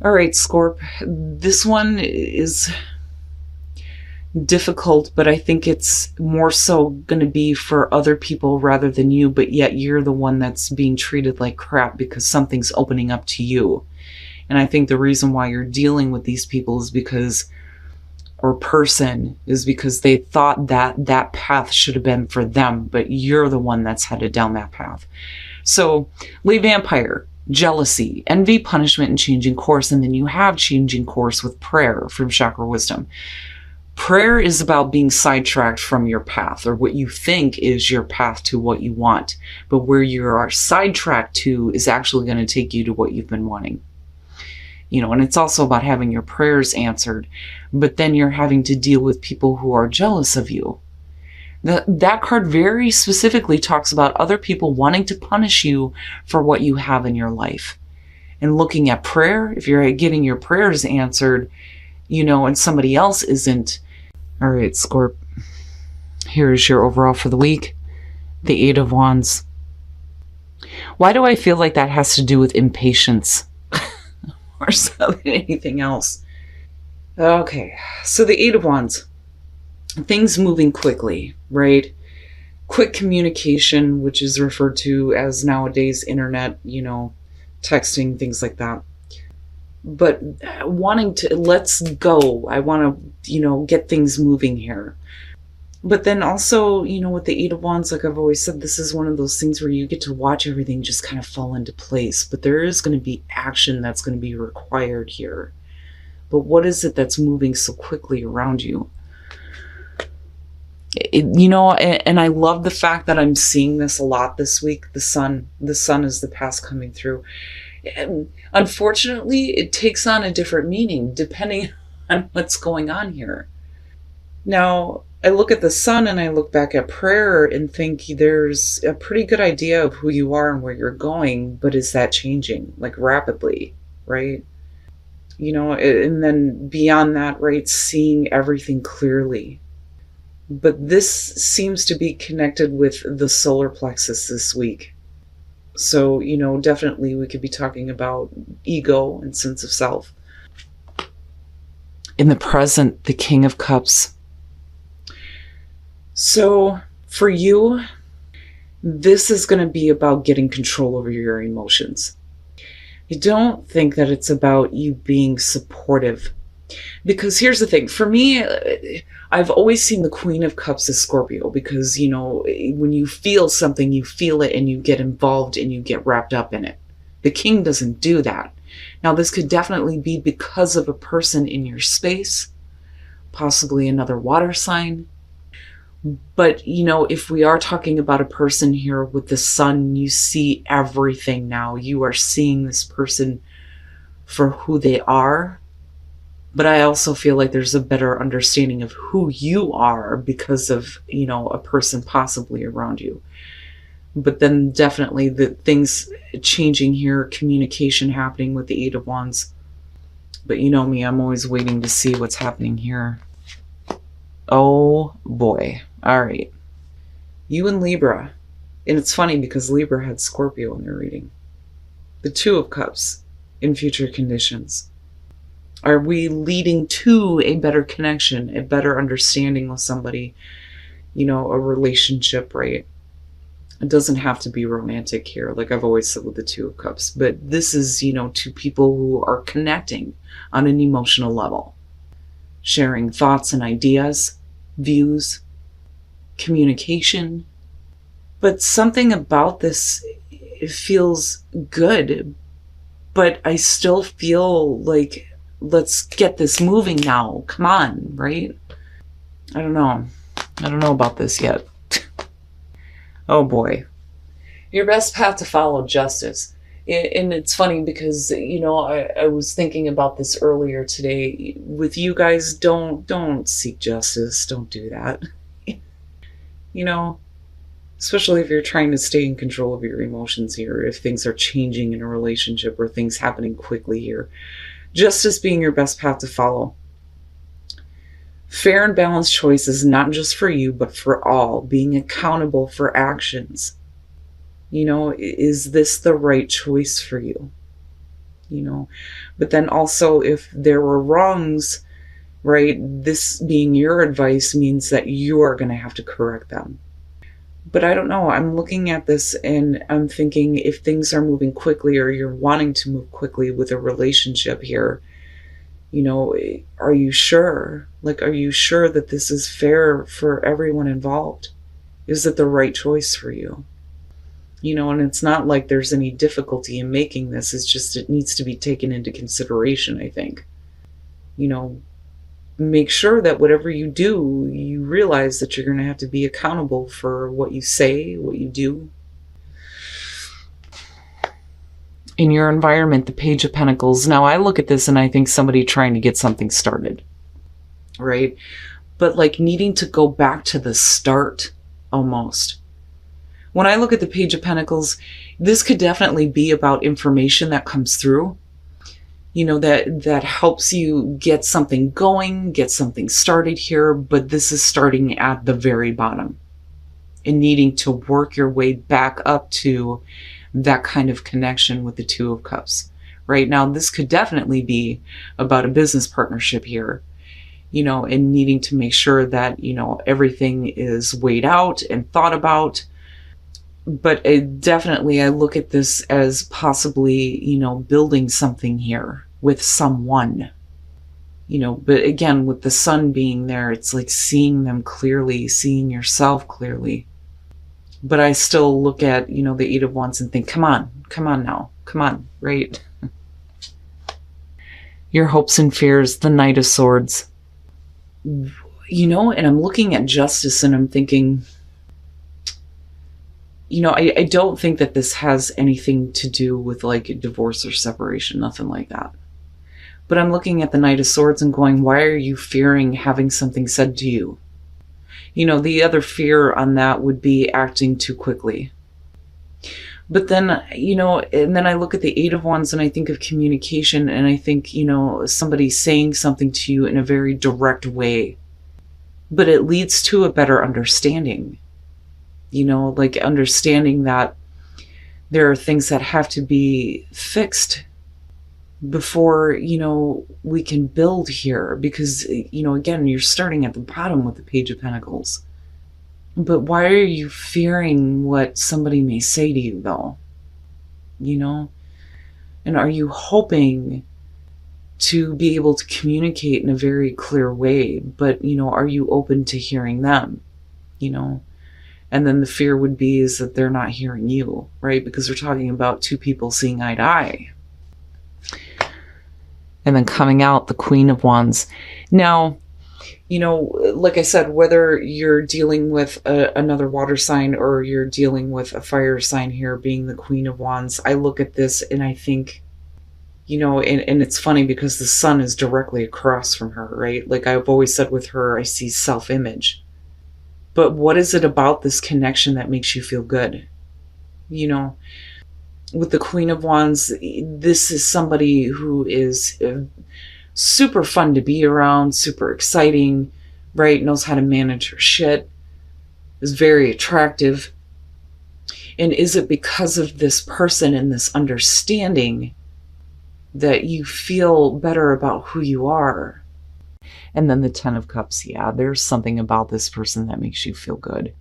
All right, Scorp. This one is difficult, but I think it's more so going to be for other people rather than you, but yet you're the one that's being treated like crap because something's opening up to you. And I think the reason why you're dealing with these people is because, or person, is because they thought that that path should have been for them, but you're the one that's headed down that path. So, Lay Vampire, jealousy, envy, punishment, and changing course. And then you have changing course with prayer from Chakra Wisdom. Prayer is about being sidetracked from your path, or what you think is your path to what you want. But where you are sidetracked to is actually going to take you to what you've been wanting. You know, and it's also about having your prayers answered, but then you're having to deal with people who are jealous of you. That card very specifically talks about other people wanting to punish you for what you have in your life. And looking at prayer, if you're getting your prayers answered, you know, and somebody else isn't. All right, Scorp, here's your overall for the week. The Eight of Wands. Why do I feel like that has to do with impatience or something, anything else? Okay, so the Eight of Wands. Things moving quickly, right? Quick communication, which is referred to as nowadays internet, you know, texting, things like that. But wanting to, let's go. I want to, you know, get things moving here. But then also, you know, with the Eight of Wands, like I've always said, this is one of those things where you get to watch everything just kind of fall into place. But there is going to be action that's going to be required here. But what is it that's moving so quickly around you? You know, and I love the fact that I'm seeing this a lot this week. The sun is the past coming through. And unfortunately, it takes on a different meaning depending on what's going on here. Now, I look at the sun and I look back at prayer and think there's a pretty good idea of who you are and where you're going, but is that changing, like, rapidly, right? You know, and then beyond that, right, seeing everything clearly. But this seems to be connected with the solar plexus this week. So, you know, definitely we could be talking about ego and sense of self. In the present, the King of Cups. So for you, this is going to be about getting control over your emotions. I don't think that it's about you being supportive. Because here's the thing, for me, I've always seen the Queen of Cups as Scorpio because, you know, when you feel something, you feel it and you get involved and you get wrapped up in it. The King doesn't do that. Now, this could definitely be because of a person in your space, possibly another water sign. But, you know, if we are talking about a person here with the sun, you see everything now. You are seeing this person for who they are. But I also feel like there's a better understanding of who you are because of, you know, a person possibly around you. But then definitely the things changing here, communication happening with the Eight of Wands. But you know me, I'm always waiting to see what's happening here. Oh boy. All right. You and Libra. And it's funny because Libra had Scorpio in their reading. The Two of Cups in future conditions. Are we leading to a better connection, a better understanding with somebody, you know, a relationship, right? It doesn't have to be romantic here, like I've always said with the Two of Cups. But this is, you know, two people who are connecting on an emotional level, sharing thoughts and ideas, views, communication. But something about this, it feels good, but I still feel like, let's get this moving now. Come on, right? I don't know. I don't know about this yet. Oh boy. Your best path to follow, justice. And it's funny because, you know, I was thinking about this earlier today. With you guys, don't seek justice. Don't do that. You know, especially if you're trying to stay in control of your emotions here, if things are changing in a relationship or things happening quickly here. Justice being your best path to follow. Fair and balanced choices, not just for you, but for all. Being accountable for actions. You know, is this the right choice for you? you know. But then also, if there were wrongs, right, this being your advice means that you are going to have to correct them. But I don't know. I'm looking at this and I'm thinking, if things are moving quickly or you're wanting to move quickly with a relationship here, you know, are you sure? Like, are you sure that this is fair for everyone involved? Is it the right choice for you? You know, and it's not like there's any difficulty in making this. It's just, it needs to be taken into consideration, I think. You know, make sure that whatever you do, you realize that you're going to have to be accountable for what you say, what you do. In your environment, the Page of Pentacles. Now, I look at this and I think somebody trying to get something started, right? But like needing to go back to the start almost. When I look at the Page of Pentacles, this could definitely be about information that comes through, you know, that helps you get something going, get something started here, but this is starting at the very bottom and needing to work your way back up to that kind of connection with the Two of Cups. Right now, this could definitely be about a business partnership here, you know, and needing to make sure that, you know, everything is weighed out and thought about. But definitely, I look at this as possibly, you know, building something here with someone, you know. But again, with the sun being there, it's like seeing them clearly, seeing yourself clearly. But I still look at, you know, the Eight of Wands and think, come on now, come on, right? Your hopes and fears, the Knight of Swords. You know, and I'm looking at Justice and I'm thinking, you know, I don't think that this has anything to do with like a divorce or separation, nothing like that. But I'm looking at the Knight of Swords and going, why are you fearing having something said to you? You know, the other fear on that would be acting too quickly. But then, you know, and then I look at the Eight of Wands and I think of communication and I think, you know, somebody saying something to you in a very direct way, but it leads to a better understanding. You know, like understanding that there are things that have to be fixed before, you know, we can build here. Because, you know, again, you're starting at the bottom with the Page of Pentacles. But why are you fearing what somebody may say to you, though? You know? And are you hoping to be able to communicate in a very clear way? But, you know, are you open to hearing them? You know? And then the fear would be is that they're not hearing you, right? Because we're talking about two people seeing eye to eye. And then coming out, the Queen of Wands. Now, you know, like I said, whether you're dealing with another water sign or you're dealing with a fire sign here, being the Queen of Wands, I look at this and I think, you know, and it's funny because the sun is directly across from her, right? Like I've always said with her, I see self-image. But what is it about this connection that makes you feel good? You know, with the Queen of Wands, this is somebody who is super fun to be around, super exciting, right? Knows how to manage her shit, is very attractive. And is it because of this person and this understanding that you feel better about who you are? And then the Ten of Cups, yeah, there's something about this person that makes you feel good.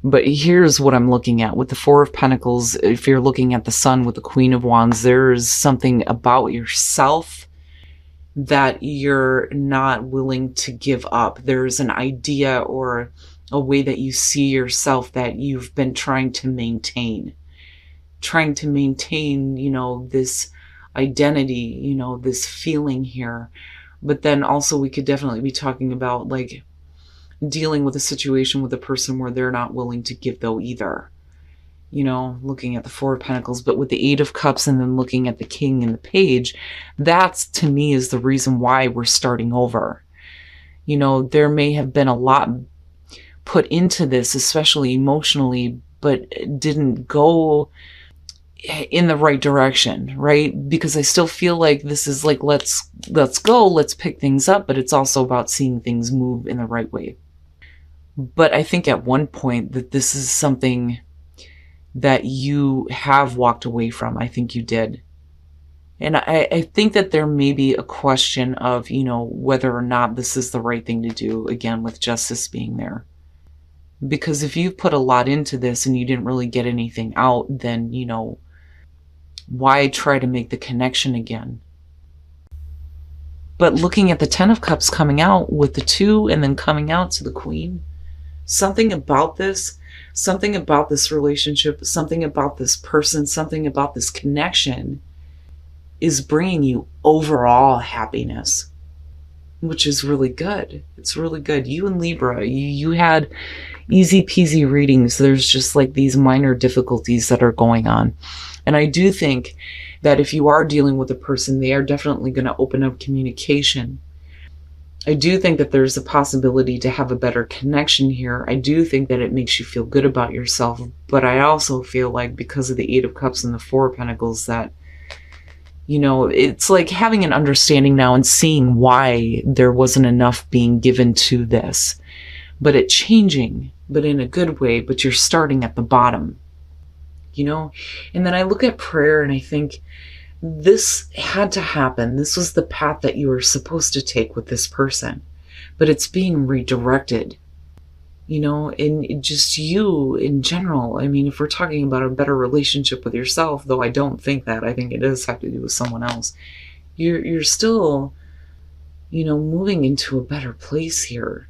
But here's what I'm looking at. With the Four of Pentacles, if you're looking at the Sun with the Queen of Wands, there's something about yourself that you're not willing to give up. There's an idea or a way that you see yourself that you've been trying to maintain. Trying to maintain, you know, this identity, you know, this feeling here. But then also we could definitely be talking about like dealing with a situation with a person where they're not willing to give though either. You know, looking at the Four of Pentacles, but with the Eight of Cups and then looking at the King and the Page, that's to me is the reason why we're starting over. You know, there may have been a lot put into this, especially emotionally, but it didn't go in the right direction, right? Because I still feel like this is like, let's go, let's pick things up, but it's also about seeing things move in the right way. But I think at one point that this is something that you have walked away from. I think you did. And I think that there may be a question of, whether or not this is the right thing to do, again, with justice being there. Because if you've put a lot into this and you didn't really get anything out, then, why try to make the connection again? But looking at the Ten of Cups coming out with the 2 and then coming out to the Queen, something about this relationship, something about this person, something about this connection is bringing you overall happiness, which is really good. It's really good. You and Libra, you had easy peasy readings. There's just like these minor difficulties that are going on. And I do think that if you are dealing with a person, they are definitely going to open up communication. I do think that there's a possibility to have a better connection here. I do think that it makes you feel good about yourself. But I also feel like because of the 8 of Cups and the 4 of Pentacles that, it's like having an understanding now and seeing why there wasn't enough being given to this. But it changing, but in a good way, but you're starting at the bottom. And then I look at prayer and I think this had to happen. This was the path that you were supposed to take with this person, but it's being redirected, and just you in general. I mean, if we're talking about a better relationship with yourself, though I don't think that, I think it does have to do with someone else. You're still, moving into a better place here.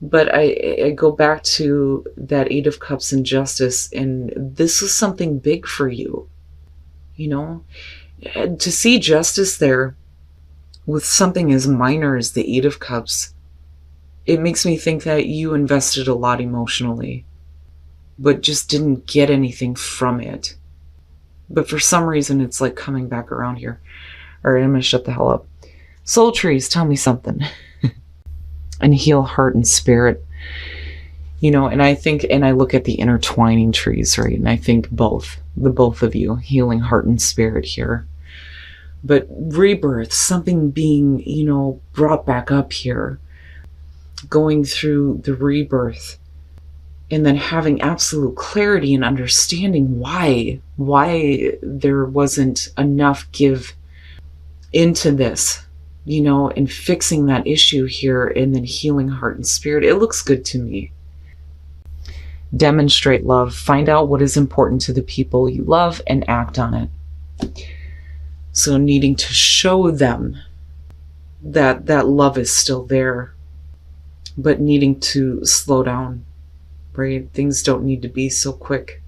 But I go back to that 8 of Cups and Justice, and this was something big for you, And to see justice there with something as minor as the 8 of Cups, it makes me think that you invested a lot emotionally, but just didn't get anything from it. But for some reason, it's like coming back around here. All right, I'm going to shut the hell up. Soul trees, tell me something. And heal heart and spirit. And I think, and I look at the intertwining trees, right? And I think the both of you, healing heart and spirit here. But rebirth, something being, brought back up here, going through the rebirth, and then having absolute clarity and understanding why there wasn't enough give into this, and fixing that issue here, and then healing heart and spirit. It looks good to me. Demonstrate love. Find out what is important to the people you love and act on it. So needing to show them that love is still there, but needing to slow down, right? Things don't need to be so quick.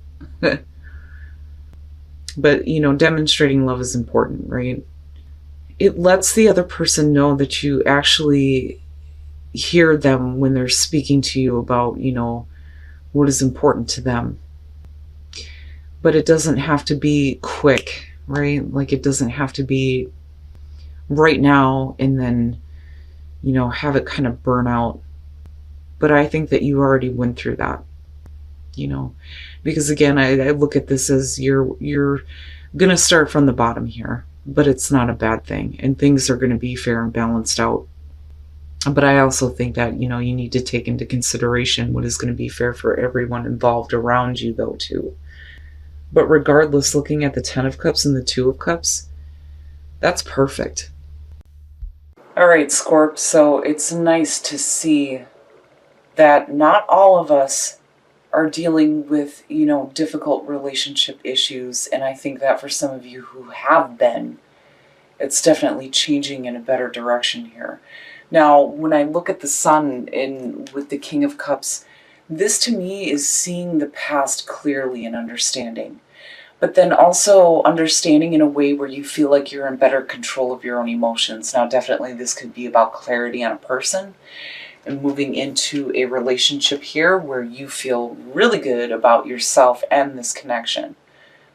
But, demonstrating love is important, right? It lets the other person know that you actually hear them when they're speaking to you about, what is important to them. But it doesn't have to be quick, right? Like it doesn't have to be right now and then, have it kind of burn out. But I think that you already went through that, because again, I look at this as you're going to start from the bottom here, but it's not a bad thing. And things are going to be fair and balanced out. But I also think that, you need to take into consideration what is going to be fair for everyone involved around you, though, too. But regardless, looking at the 10 of Cups and the 2 of Cups, that's perfect. All right, Scorp, so it's nice to see that not all of us are dealing with, difficult relationship issues. And I think that for some of you who have been, it's definitely changing in a better direction here. Now, when I look at the Sun with the King of Cups, this to me is seeing the past clearly and understanding. But then also understanding in a way where you feel like you're in better control of your own emotions. Now, definitely this could be about clarity on a person and moving into a relationship here where you feel really good about yourself and this connection,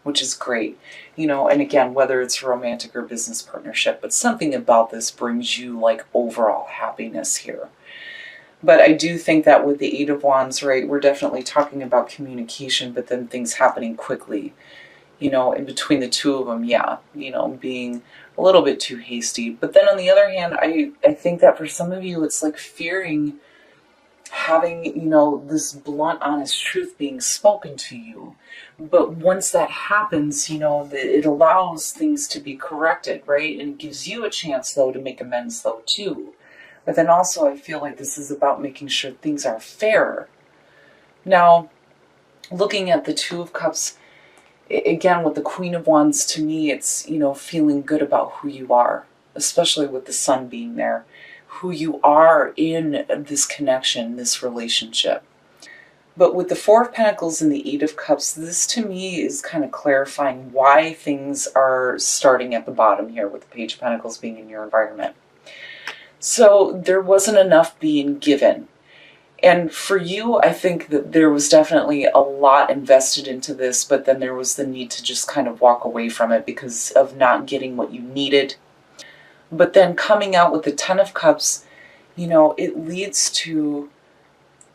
which is great. And again, whether it's romantic or business partnership, but something about this brings you like overall happiness here. But I do think that with the 8 of Wands, right, we're definitely talking about communication, but then things happening quickly, in between the two of them, yeah, being a little bit too hasty. But then on the other hand, I think that for some of you, it's like fearing having, this blunt, honest truth being spoken to you. But once that happens, it allows things to be corrected, right? And it gives you a chance, though, to make amends, though, too. But then also, I feel like this is about making sure things are fair. Now, looking at the Two of Cups, again, with the Queen of Wands, to me, it's, feeling good about who you are, especially with the Sun being there, who you are in this connection, this relationship. But with the Four of Pentacles and the Eight of Cups, this to me is kind of clarifying why things are starting at the bottom here, with the Page of Pentacles being in your environment. So there wasn't enough being given. And for you, I think that there was definitely a lot invested into this, but then there was the need to just kind of walk away from it because of not getting what you needed. But then coming out with the Ten of Cups, it leads to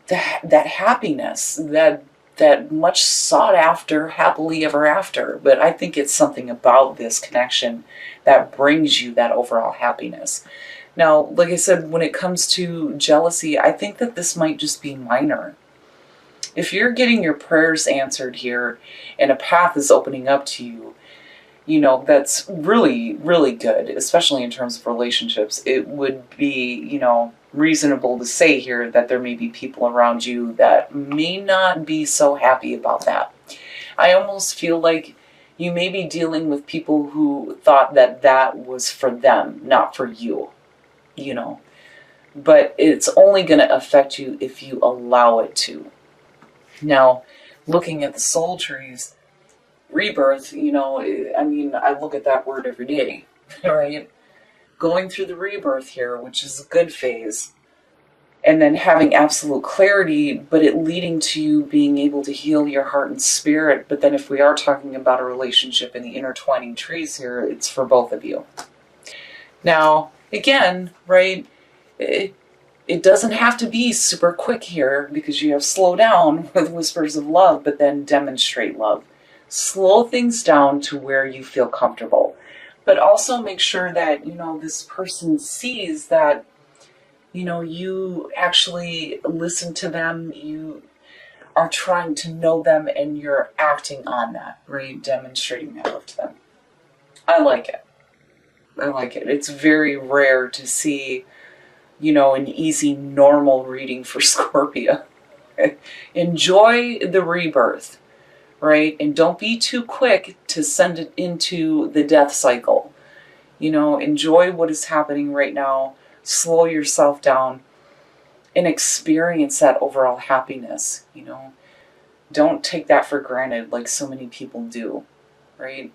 that happiness, that much sought after happily ever after. But I think it's something about this connection that brings you that overall happiness. Now, like I said, when it comes to jealousy, I think that this might just be minor. If you're getting your prayers answered here and a path is opening up to you, that's really, really good, especially in terms of relationships. It would be, reasonable to say here that there may be people around you that may not be so happy about that. I almost feel like you may be dealing with people who thought that that was for them, not for you, But it's only going to affect you if you allow it to. Now, looking at the soul trees, rebirth, I look at that word every day, right? Going through the rebirth here, which is a good phase, and then having absolute clarity, but it leading to you being able to heal your heart and spirit. But then if we are talking about a relationship in the intertwining trees here, it's for both of you. Now, again, right, it doesn't have to be super quick here, because you have slow down with whispers of love, but then demonstrate love. Slow things down to where you feel comfortable. But also make sure that, this person sees that, you actually listen to them, you are trying to know them, and you're acting on that, right? Demonstrating that love to them. I like it. It's very rare to see, an easy, normal reading for Scorpio. Enjoy the rebirth, right? And don't be too quick to send it into the death cycle. Enjoy what is happening right now. Slow yourself down and experience that overall happiness. Don't take that for granted like so many people do, right?